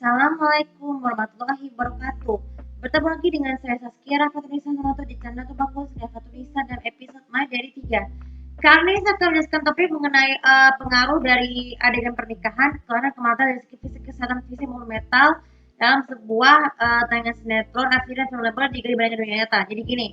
Assalamualaikum warahmatullahi wabarakatuh. Bertemu lagi dengan saya Saskia Rafatulisa Nonoto di channel Kebakus Rafatulisa dan episode My dari 3. Kali ini saya akan menjelaskan topik mengenai pengaruh dari adegan pernikahan, kelainan kematian dari segi fisik, kesehatan fisik maupun mental dalam sebuah tayangan sinetron, asli dan film lebar jika dibandingkan dunia nyata. Jadi gini,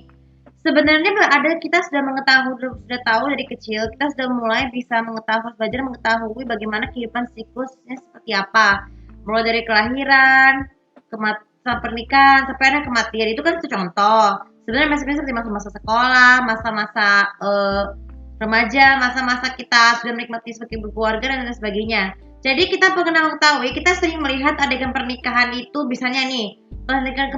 sebenarnya ada kita sudah mengetahui sudah tahu dari kecil kita sudah mulai bisa mengetahui belajar mengetahui bagaimana kehidupan siklusnya seperti apa, mulai dari kelahiran, sampai pernikahan, sampai ada kematian. Itu kan itu contoh. Sebenarnya masih seperti masa-masa sekolah, masa-masa remaja, masa-masa kita sudah menikmati sebagai berkeluarga dan lain sebagainya. Jadi kita pernah mengetahui, kita sering melihat adegan pernikahan itu, misalnya nih, pernikahan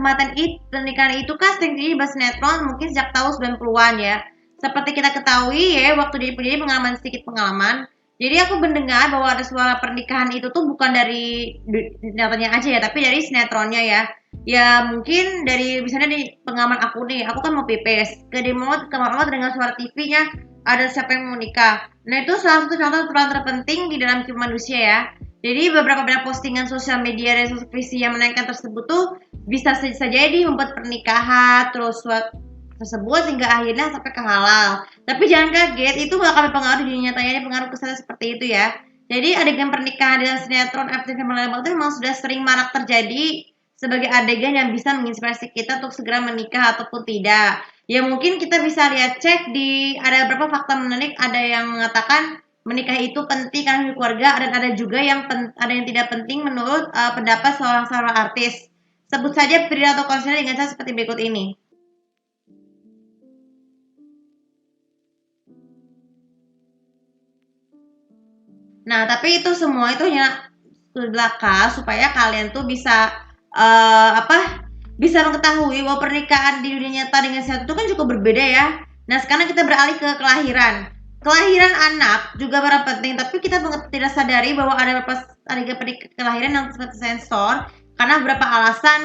itu kan sering dibahas sinetron mungkin sejak tahun 90-an ya. Seperti kita ketahui ya, waktu jadi pengalaman sedikit pengalaman. Jadi aku mendengar bahwa ada suara pernikahan itu tuh bukan dari nyatanya aja ya, tapi dari sinetronnya ya. Ya mungkin dari misalnya di pengalaman aku nih, aku kan mau pipis, ke kamar mama dengan suara TV-nya ada siapa yang mau nikah. Nah itu salah satu contoh peran terpenting di dalam kehidupan manusia ya. Jadi beberapa postingan sosial media dan televisi yang menaikkan tersebut tuh bisa saja jadi membuat pernikahan terus tersebut sehingga akhirnya sampai ke halal. Tapi jangan kaget, itu gak akan berpengaruh di dunia nyatanya, pengaruh ke sana seperti itu ya. Jadi adegan pernikahan dalam sinetron FTV itu memang sudah sering marak terjadi sebagai adegan yang bisa menginspirasi kita untuk segera menikah ataupun tidak. Ya mungkin kita bisa lihat cek di ada beberapa fakta menarik, ada yang mengatakan menikah itu penting karena hidup keluarga dan ada juga yang ada yang tidak penting menurut pendapat seorang artis. Sebut saja Frida atau konser dengan cara seperti berikut ini. Nah, tapi itu semua itu hanya belaka supaya kalian tuh bisa bisa mengetahui bahwa pernikahan di dunia nyata dengan sehat itu kan cukup berbeda ya. Nah, sekarang kita beralih ke kelahiran. Kelahiran anak juga berapa penting, tapi kita tidak sadari bahwa ada beberapa adegan kelahiran yang seperti sensor karena beberapa alasan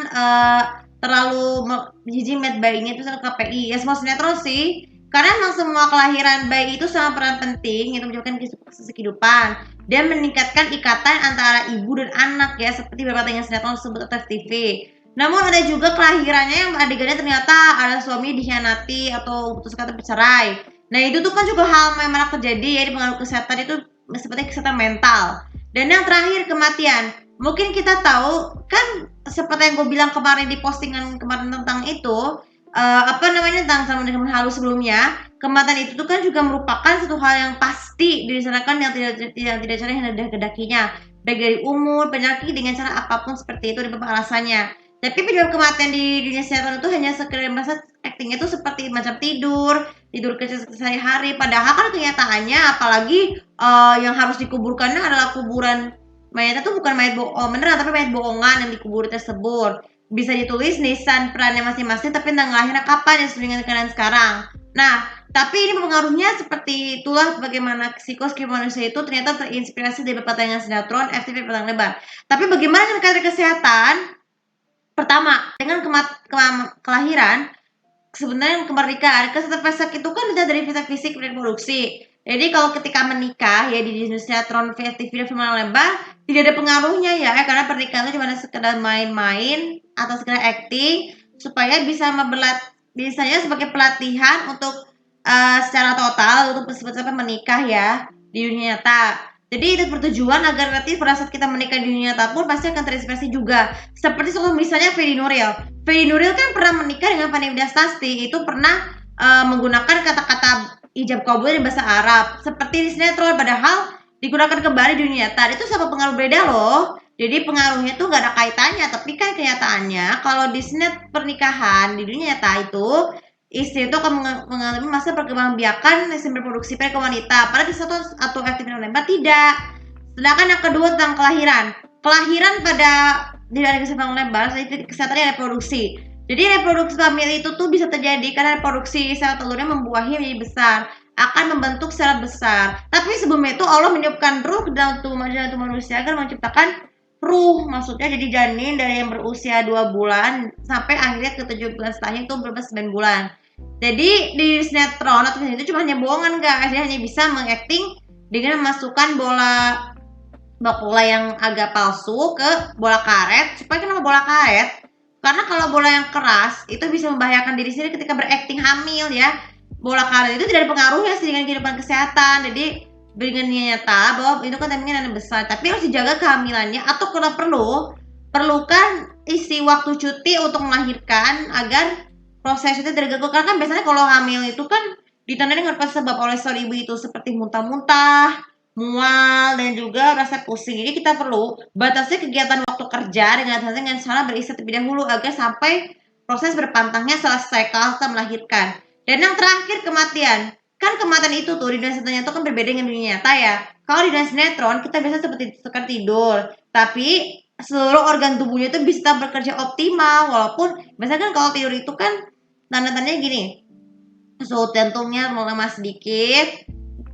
terlalu jijik melihat bayinya itu sama KPI. Ya semua sinetron sih. Karena memang semua kelahiran bayi itu sangat peran penting untuk menyebabkan kehidupan dan meningkatkan ikatan antara ibu dan anak ya seperti beberapa tayangan sinetron tersebut atau TV. Namun ada juga kelahirannya yang adegannya ternyata ada suami dikhianati atau putus kata bercerai. Nah itu tuh kan juga hal yang malah terjadi ya di pengaruh kesehatan itu seperti kesehatan mental. Dan yang terakhir kematian. Mungkin kita tahu kan seperti yang gue bilang kemarin di postingan kemarin tentang itu tentang sama halus sebelumnya, kematian itu tuh kan juga merupakan satu hal yang pasti direncanakan yang tidak cara yang ada kedakinya, baik dari umur, penyakit dengan cara apapun seperti itu dan alasannya. Tapi penyebab kematian di dunia sinetron itu hanya sekedar merasa actingnya itu seperti macam tidur kecil sehari-hari. Padahal kan kenyataannya, apalagi yang harus dikuburkannya adalah kuburan mayatnya tuh bukan mayat beneran, tapi mayat bohongan yang dikubur tersebut. Bisa ditulis nisan perannya masing-masing, tapi tentang lahirnya kapan yang dengan kalian sekarang. Nah, tapi ini pengaruhnya seperti itulah bagaimana siklus kehidupan manusia itu ternyata terinspirasi dari pertanyaan sinetron FTV Petang Lebar. Tapi bagaimana dengan karir kesehatan? Pertama, dengan kelahiran, sebenarnya kemerdekaan, kesehatan itu kan ada dari fisik reproduksi. Jadi kalau ketika menikah ya di sinetron TV dan film lebar tidak ada pengaruhnya ya karena pernikahan itu cuma sekedar main-main atau sekedar acting supaya bisa bisanya sebagai pelatihan untuk secara total untuk sampai menikah ya di dunia nyata. Jadi itu bertujuan agar nanti pada saat kita menikah di dunia nyata pun pasti akan terinspirasi juga. Seperti misalnya Fedi Nuril. Fedi Nuril kan pernah menikah dengan Fani Widastasti. Itu pernah menggunakan kata-kata ijab kabul di bahasa Arab. Seperti di sinetron. Padahal digunakan kembali di dunia nyata. Itu sama pengaruh beda loh. Jadi pengaruhnya tuh gak ada kaitannya. Tapi kan kenyataannya kalau di sinetron pernikahan di dunia nyata itu istri itu akan mengalami masa perkembangbiakan sistem reproduksi pada wanita. Pada di satu atau aktif menembak tidak. Sedangkan yang kedua tentang kelahiran. Kelahiran pada di dalam kesehatan lebar, kesehatannya reproduksi. Jadi reproduksi hamil itu tuh bisa terjadi karena reproduksi sel telurnya membuahi menjadi besar, akan membentuk sel besar. Tapi sebelumnya itu Allah meniupkan ruh ke dalam tubuh manusia agar menciptakan maksudnya jadi janin dari yang berusia 2 bulan sampai akhirnya ke 7 bulan setelahnya itu berapa 9 bulan. Jadi di sinetron atau film itu cuma hanya bohongan guys, dia hanya bisa mengacting dengan memasukkan bola yang agak palsu ke bola karet. Supaya kenapa bola karet? Karena kalau bola yang keras itu bisa membahayakan diri sendiri ketika berakting hamil ya. Bola karet itu tidak ada pengaruhnya sih dengan kehidupan kesehatan. Jadi dengan nyata bahwa itu kan kandungan yang besar, tapi harus dijaga kehamilannya atau kalau perlukan isi waktu cuti untuk melahirkan agar proses itu terganggu. Karena kan biasanya kalau hamil itu kan ditandai dengan sebab oleh seorang ibu itu seperti muntah-muntah, mual, dan juga rasa pusing. Jadi kita perlu batasi kegiatan waktu kerja dengan cara beristirahat terlebih dahulu agar sampai proses berpantangnya selesai kalau kita melahirkan. Dan yang terakhir kematian. Kan kematian itu tuh di dunia sinetron itu kan berbeda dengan dunia nyata ya. Kalau di dunia sinetron kita biasa seperti tidur, tapi seluruh organ tubuhnya itu bisa bekerja optimal walaupun biasanya kan kalau tidur itu kan tanda-tandanya gini, suhu jantungnya melemah sedikit,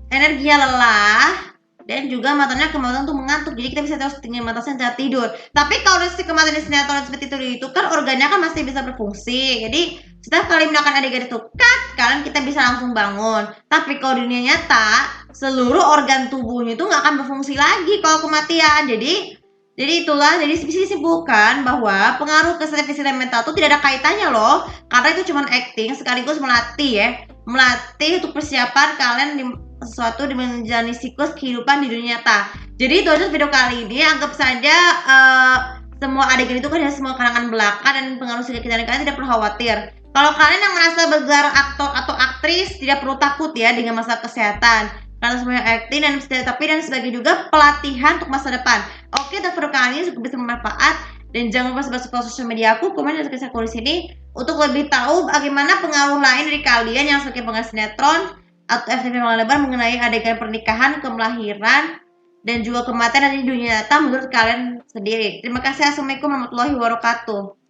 energinya lelah, dan juga matanya kematian tuh mengantuk. Jadi kita bisa tahu setengah mata saat tidur. Tapi kalau si kematian di sinetron seperti itu kan organnya kan masih bisa berfungsi. Jadi setiap kali melakukan adegan itu cut, kalian kita bisa langsung bangun. Tapi kalau dunia nyata, seluruh organ tubuhnya itu nggak akan berfungsi lagi kalau kematian. Jadi itulah, jadi bisa disimpulkan bahwa pengaruh kesehatan fisik dan mental itu tidak ada kaitannya loh. Karena itu cuma acting sekaligus melatih ya. Melatih untuk persiapan kalian di sesuatu di menjalani siklus kehidupan di dunia nyata. Jadi itu aja video kali ini. Anggap saja semua adegan itu kan semua karangan belaka dan pengaruh kehidupan kalian tidak perlu khawatir. Kalau kalian yang merasa bergelar aktor atau aktris tidak perlu takut ya dengan masalah kesehatan. Karena semuanya acting dan sebagai juga pelatihan untuk masa depan. Oke, video kali ini cukup bisa bermanfaat dan jangan lupa subscribe sosial media aku, komen dan subscribe aku di sini untuk lebih tahu bagaimana pengaruh lain dari kalian yang sebagai pengguna sinetron atau FTV lebar mengenai adegan pernikahan, kelahiran, dan juga kematian di dunia nyata menurut kalian sendiri. Terima kasih. Assalamualaikum warahmatullahi wabarakatuh.